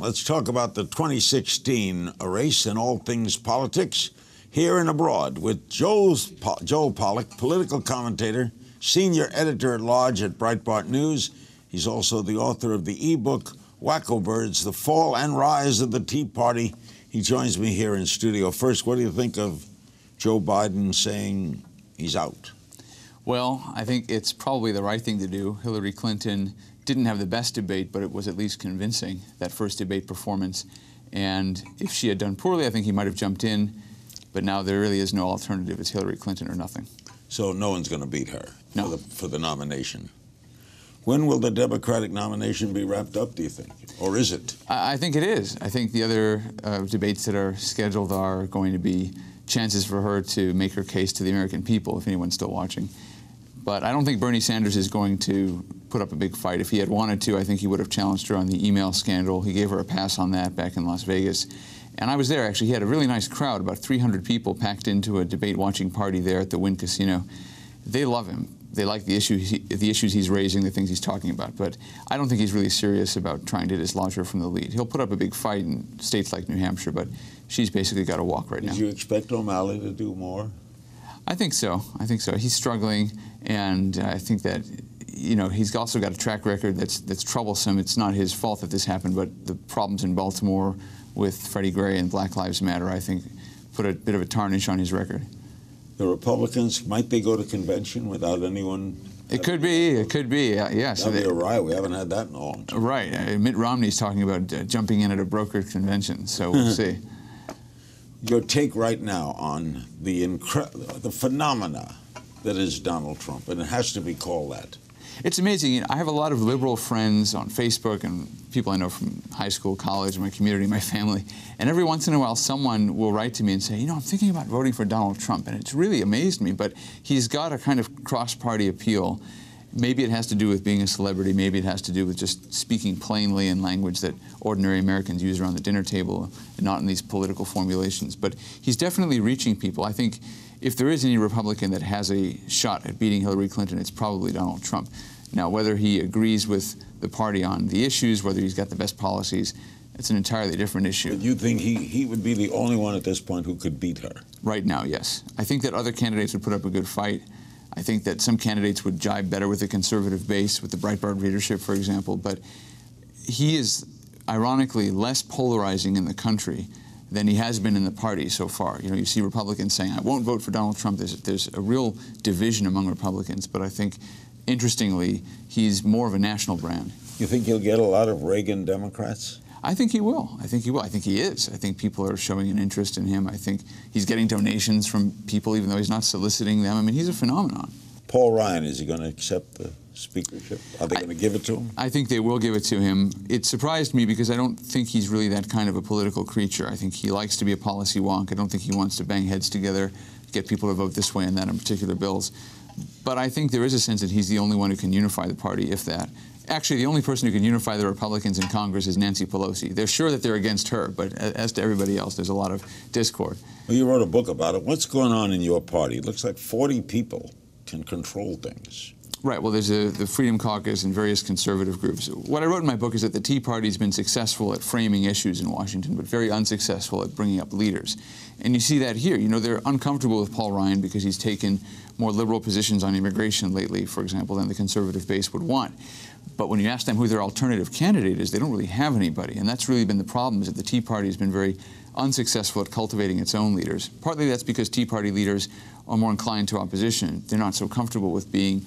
Let's talk about the 2016 race and all things politics here and abroad with Joel Pollack, political commentator, senior editor-at-large at Breitbart News. He's also the author of the e-book, Wacko Birds, The Fall and Rise of the Tea Party. He joins me here in studio. First, what do you think of Joe Biden saying he's out? Well, I think it's probably the right thing to do. Hillary Clinton didn't have the best debate, but it was at least convincing, that first debate performance. And if she had done poorly, I think he might have jumped in. But now there really is no alternative. It's Hillary Clinton or nothing. So no one's going to beat her for the nomination. When will the Democratic nomination be wrapped up, do you think? Or is it? I think it is. I think the other debates that are scheduled are going to be chances for her to make her case to the American people, if anyone's still watching. But I don't think Bernie Sanders is going to put up a big fight. If he had wanted to, I think he would have challenged her on the email scandal. He gave her a pass on that back in Las Vegas. And I was there, actually. He had a really nice crowd, about 300 people packed into a debate-watching party there at the Wynn Casino. They love him. They like the issues he's raising, the things he's talking about. But I don't think he's really serious about trying to dislodge her from the lead. He'll put up a big fight in states like New Hampshire, but she's basically got to walk right now. Did you expect O'Malley to do more? I think so. I think so. He's struggling, and I think that, you know, he's also got a track record that's troublesome. It's not his fault that this happened, but the problems in Baltimore with Freddie Gray and Black Lives Matter, I think, put a bit of a tarnish on his record. The Republicans, might they go to convention without anyone? It could be. It could be. Yes. That'd be a riot. We haven't had that in a long time. Right. Mitt Romney's talking about jumping in at a brokered convention, so we'll see. Your take right now on the phenomena that is Donald Trump, and it has to be called that. It's amazing. You know, I have a lot of liberal friends on Facebook and people I know from high school, college, my community, my family, and every once in a while someone will write to me and say, you know, I'm thinking about voting for Donald Trump, and it's really amazed me, but he's got a kind of cross-party appeal. Maybe it has to do with being a celebrity. Maybe it has to do with just speaking plainly in language that ordinary Americans use around the dinner table and not in these political formulations. But he's definitely reaching people. I think if there is any Republican that has a shot at beating Hillary Clinton, it's probably Donald Trump. Now, whether he agrees with the party on the issues, whether he's got the best policies, it's an entirely different issue. But you think he would be the only one at this point who could beat her? Right now, yes. I think that other candidates would put up a good fight. I think that some candidates would jibe better with the conservative base, with the Breitbart readership, for example, but he is, ironically, less polarizing in the country than he has been in the party so far. You know, you see Republicans saying, I won't vote for Donald Trump. There's a real division among Republicans, but I think, interestingly, he's more of a national brand. You think he'll get a lot of Reagan Democrats? I think he will. I think he will. I think he is. I think people are showing an interest in him. I think he's getting donations from people even though he's not soliciting them. I mean, he's a phenomenon. Paul Ryan, is he going to accept the speakership? Are they going to give it to him? I think they will give it to him. It surprised me because I don't think he's really that kind of a political creature. I think he likes to be a policy wonk. I don't think he wants to bang heads together, get people to vote this way and that on particular bills. But I think there is a sense that he's the only one who can unify the party, if that. Actually, the only person who can unify the Republicans in Congress is Nancy Pelosi. They're sure that they're against her, but as to everybody else, there's a lot of discord. Well, you wrote a book about it. What's going on in your party? It looks like 40 people can control things. Right. Well, there's the Freedom Caucus and various conservative groups. What I wrote in my book is that the Tea Party's been successful at framing issues in Washington, but very unsuccessful at bringing up leaders. And you see that here. You know, they're uncomfortable with Paul Ryan because he's taken more liberal positions on immigration lately, for example, than the conservative base would want. But when you ask them who their alternative candidate is, they don't really have anybody. And that's really been the problem, is that the Tea Party has been very unsuccessful at cultivating its own leaders. Partly that's because Tea Party leaders are more inclined to opposition. They're not so comfortable with being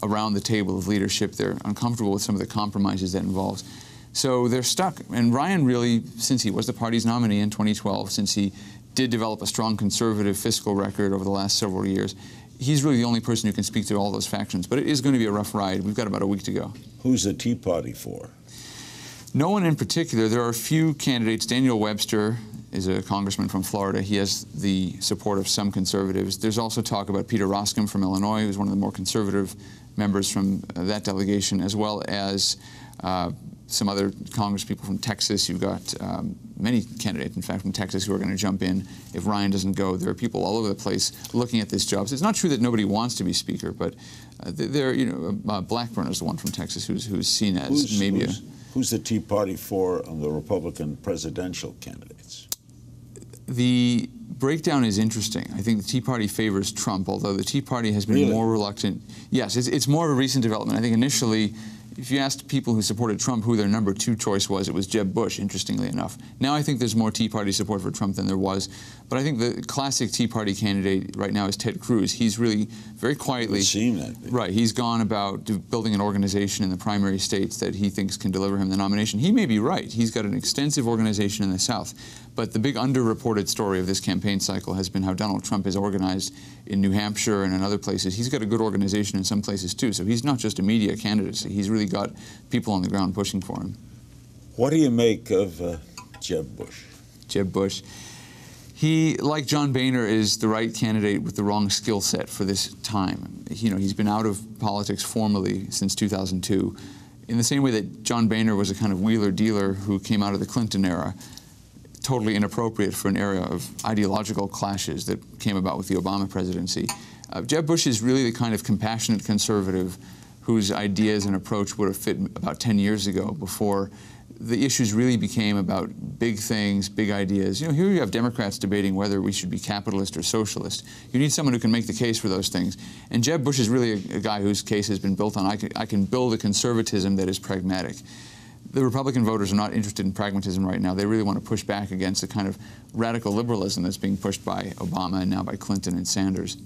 around the table of leadership. They're uncomfortable with some of the compromises that involves. So they're stuck. And Ryan really, since he was the party's nominee in 2012, since he did develop a strong conservative fiscal record over the last several years, he's really the only person who can speak to all those factions. But it is going to be a rough ride. We've got about a week to go. Who's the Tea Party for? No one in particular. There are a few candidates. Daniel Webster is a congressman from Florida. He has the support of some conservatives. There's also talk about Peter Roskam from Illinois, who's one of the more conservative members from that delegation, as well as some other congresspeople from Texas. You've got many candidates, in fact, from Texas who are going to jump in if Ryan doesn't go. There are people all over the place looking at this job. So it's not true that nobody wants to be speaker, but there, you know, Blackburn is the one from Texas who's seen as maybe a... Who's the Tea Party for on the Republican presidential candidates? The breakdown is interesting. I think the Tea Party favors Trump, although the Tea Party has been more reluctant. Yes, it's more of a recent development. I think initially, if you asked people who supported Trump who their number 2 choice was, it was Jeb Bush, interestingly enough. Now I think there's more Tea Party support for Trump than there was. But I think the classic Tea Party candidate right now is Ted Cruz. He's really very quietly... We've seen that. Right. He's gone about building an organization in the primary states that he thinks can deliver him the nomination. He may be right. He's got an extensive organization in the South. But the big underreported story of this campaign cycle has been how Donald Trump is organized in New Hampshire and in other places. He's got a good organization in some places too. So he's not just a media candidacy. He's really got people on the ground pushing for him. What do you make of Jeb Bush? Jeb Bush. He, like John Boehner, is the right candidate with the wrong skill set for this time. You know, he's been out of politics formally since 2002, in the same way that John Boehner was a kind of wheeler-dealer who came out of the Clinton era, totally inappropriate for an era of ideological clashes that came about with the Obama presidency. Jeb Bush is really the kind of compassionate conservative whose ideas and approach would have fit about 10 years ago, before the issues really became about big things, big ideas. You know, here you have Democrats debating whether we should be capitalist or socialist. You need someone who can make the case for those things. And Jeb Bush is really a guy whose case has been built on, I can build a conservatism that is pragmatic. The Republican voters are not interested in pragmatism right now. They really want to push back against the kind of radical liberalism that's being pushed by Obama and now by Clinton and Sanders.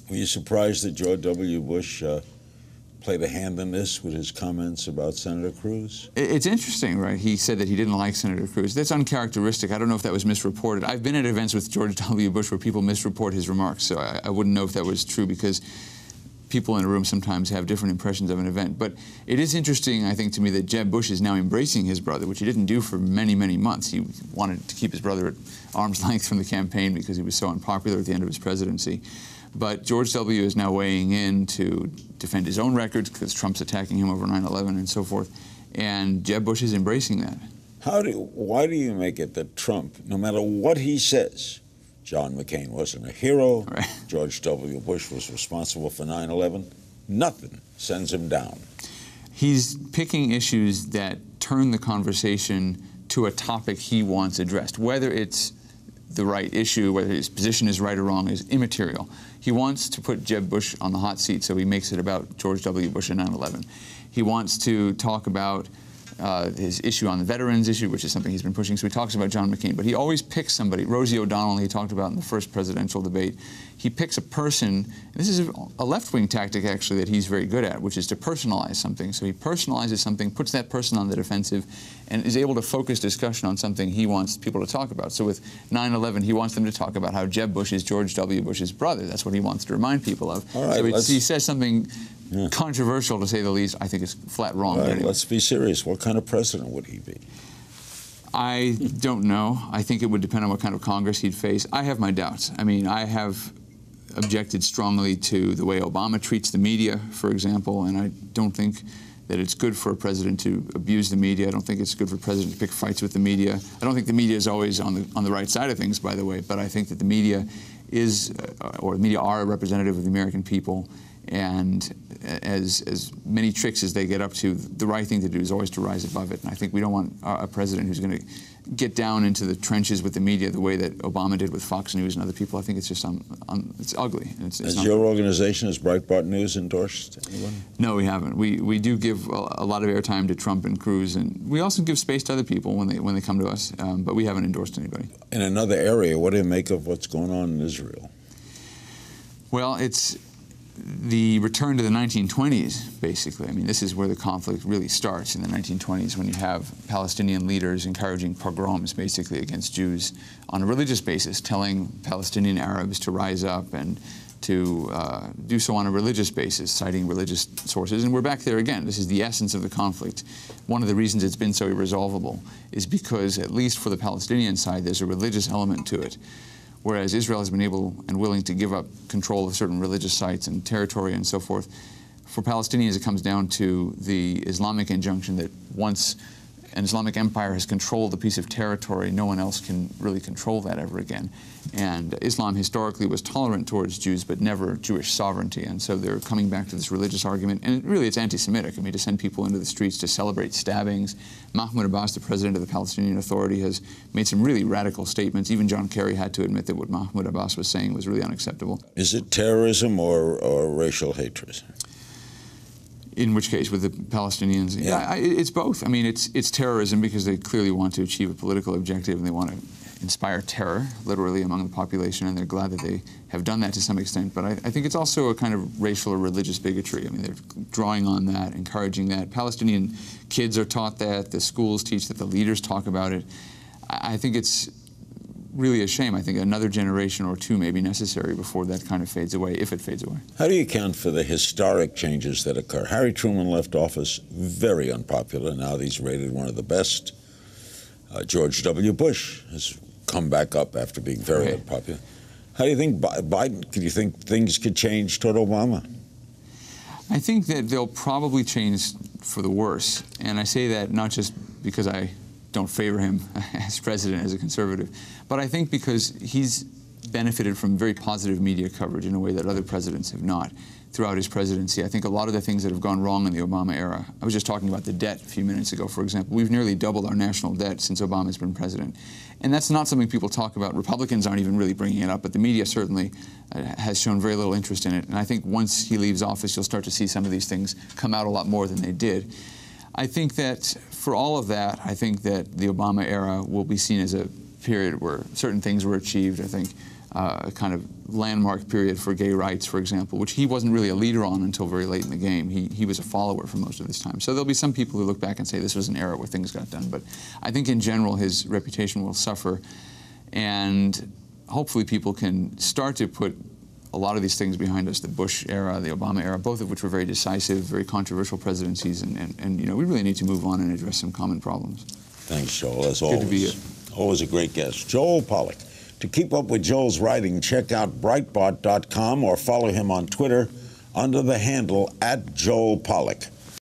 Were you surprised that George W. Bush played a hand in this with his comments about Senator Cruz? It's interesting, right? He said that he didn't like Senator Cruz. That's uncharacteristic. I don't know if that was misreported. I've been at events with George W. Bush where people misreport his remarks, so I wouldn't know if that was true, because people in a room sometimes have different impressions of an event. But it is interesting, I think, to me, that Jeb Bush is now embracing his brother, which he didn't do for many, many months. He wanted to keep his brother at arm's length from the campaign because he was so unpopular at the end of his presidency. But George W. is now weighing in to defend his own records because Trump's attacking him over 9/11 and so forth. And Jeb Bush is embracing that. Why do you make it that Trump, no matter what he says, John McCain wasn't a hero, right, George W. Bush was responsible for 9/11, nothing sends him down? He's picking issues that turn the conversation to a topic he wants addressed. Whether it's the right issue, whether his position is right or wrong, is immaterial. He wants to put Jeb Bush on the hot seat, so he makes it about George W. Bush and 9/11. He wants to talk about his issue on the veterans issue, which is something he's been pushing, so he talks about John McCain. But he always picks somebody. Rosie O'Donnell, he talked about in the first presidential debate. He picks a person, and this is a left-wing tactic, actually, that he's very good at, which is to personalize something. So he personalizes something, puts that person on the defensive, and is able to focus discussion on something he wants people to talk about. So with 9/11, he wants them to talk about how Jeb Bush is George W. Bush's brother. That's what he wants to remind people of. All right, so he says something controversial, to say the least. I think it's flat wrong. All right, let's be serious. What kind of president would he be? I don't know. I think it would depend on what kind of Congress he'd face. I have my doubts. I mean, I have objected strongly to the way Obama treats the media, for example, and I don't think that it's good for a president to abuse the media. I don't think it's good for a president to pick fights with the media. I don't think the media is always on the right side of things, by the way, but I think that the media is, or the media are, a representative of the American people, and as many tricks as they get up to, the right thing to do is always to rise above it. And I think we don't want a president who's going to get down into the trenches with the media the way that Obama did with Fox News and other people. I think it's just it's ugly. It's Has your organization, has Breitbart News, endorsed anyone? No, we haven't. We do give a lot of airtime to Trump and Cruz, and we also give space to other people when they come to us, but we haven't endorsed anybody. In another area, what do you make of what's going on in Israel? Well, it's the return to the 1920s, basically. I mean, this is where the conflict really starts, in the 1920s, when you have Palestinian leaders encouraging pogroms, basically, against Jews on a religious basis, telling Palestinian Arabs to rise up and to do so on a religious basis, citing religious sources. And we're back there again. This is the essence of the conflict. One of the reasons it's been so irresolvable is because, at least for the Palestinian side, there's a religious element to it. Whereas Israel has been able and willing to give up control of certain religious sites and territory and so forth. For Palestinians, it comes down to the Islamic injunction that once an Islamic empire has controlled a piece of territory, no one else can really control that ever again. And Islam historically was tolerant towards Jews, but never Jewish sovereignty. And so they're coming back to this religious argument. And really, it's anti-Semitic. I mean, to send people into the streets to celebrate stabbings. Mahmoud Abbas, the president of the Palestinian Authority, has made some really radical statements. Even John Kerry had to admit that what Mahmoud Abbas was saying was really unacceptable. Is it terrorism or racial hatred? In which case, with the Palestinians? Yeah, it's both. I mean, it's terrorism because they clearly want to achieve a political objective and they want to inspire terror, literally, among the population, and they're glad that they have done that to some extent. But I think it's also a kind of racial or religious bigotry. I mean, they're drawing on that, encouraging that. Palestinian kids are taught that, the schools teach that, the leaders talk about it. I think it's really a shame. I think another generation or two may be necessary before that kind of fades away, if it fades away. How do you account for the historic changes that occur? Harry Truman left office very unpopular. Now he's rated one of the best. George W. Bush has come back up after being very unpopular. How do you think Biden, do you think things could change toward Obama? I think that they'll probably change for the worse. And I say that not just because I don't favor him as president, as a conservative, but I think because he's benefited from very positive media coverage in a way that other presidents have not throughout his presidency. I think a lot of the things that have gone wrong in the Obama era, I was just talking about the debt a few minutes ago, for example. We've nearly doubled our national debt since Obama's been president. And that's not something people talk about. Republicans aren't even really bringing it up, but the media certainly has shown very little interest in it. And I think once he leaves office, you'll start to see some of these things come out a lot more than they did. I think that for all of that, I think that the Obama era will be seen as a period where certain things were achieved. I think a kind of landmark period for gay rights, for example, which he wasn't really a leader on until very late in the game. He was a follower for most of this time. So there'll be some people who look back and say this was an era where things got done. But I think in general his reputation will suffer. And hopefully people can start to put a lot of these things behind us, the Bush era, the Obama era, both of which were very decisive, very controversial presidencies. And you know, we really need to move on and address some common problems. Thanks, Joel, as always. Good to be here. Always a great guest. Joel Pollack. To keep up with Joel's writing, check out Breitbart.com or follow him on Twitter under the handle @JoelPollack.